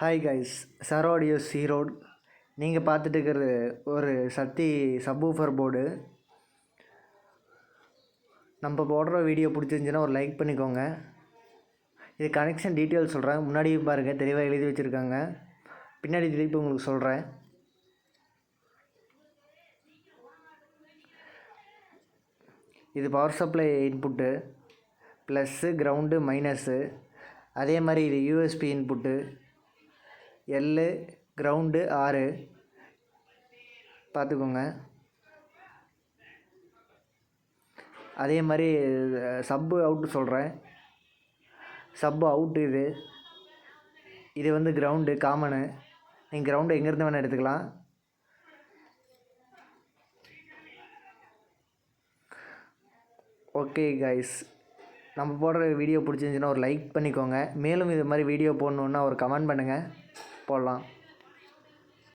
Hi guys, சரோடியோ Erode. நீங்கள் பார்த்துட்டு இருக்கிறது ஒரு சக்தி சப்வூஃபர் போர்டு. நம்ம போடுற வீடியோ பிடிச்சிருந்துச்சின்னா ஒரு லைக் பண்ணிக்கோங்க. இது கனெக்ஷன் டீட்டெயில் சொல்கிறேன். முன்னாடி பாருங்கள், தெளிவாக எழுதி வச்சுருக்காங்க. பின்னாடி திருப்பி உங்களுக்கு சொல்கிறேன். இது power supply input plus, ground, minus. அதே மாதிரி இது யூஎஸ்பி இன்புட்டு எல்லு, கிரவுண்டு, ஆறு பார்த்துக்கோங்க. அதே மாதிரி சப்பு அவுட்டு சொல்கிறேன். சப்பு அவுட்டு இது வந்து கிரவுண்டு காமனு. நீங்கள் கிரவுண்டு எங்கேருந்து வேணால் எடுத்துக்கலாம். ஓகே கைஸ், நம்ம போடுற வீடியோ பிடிச்சிருந்துச்சின்னா ஒரு லைக் பண்ணிக்கோங்க. மேலும் இது மாதிரி வீடியோ போடணுன்னா ஒரு கமெண்ட் பண்ணுங்கள், போடலாம்.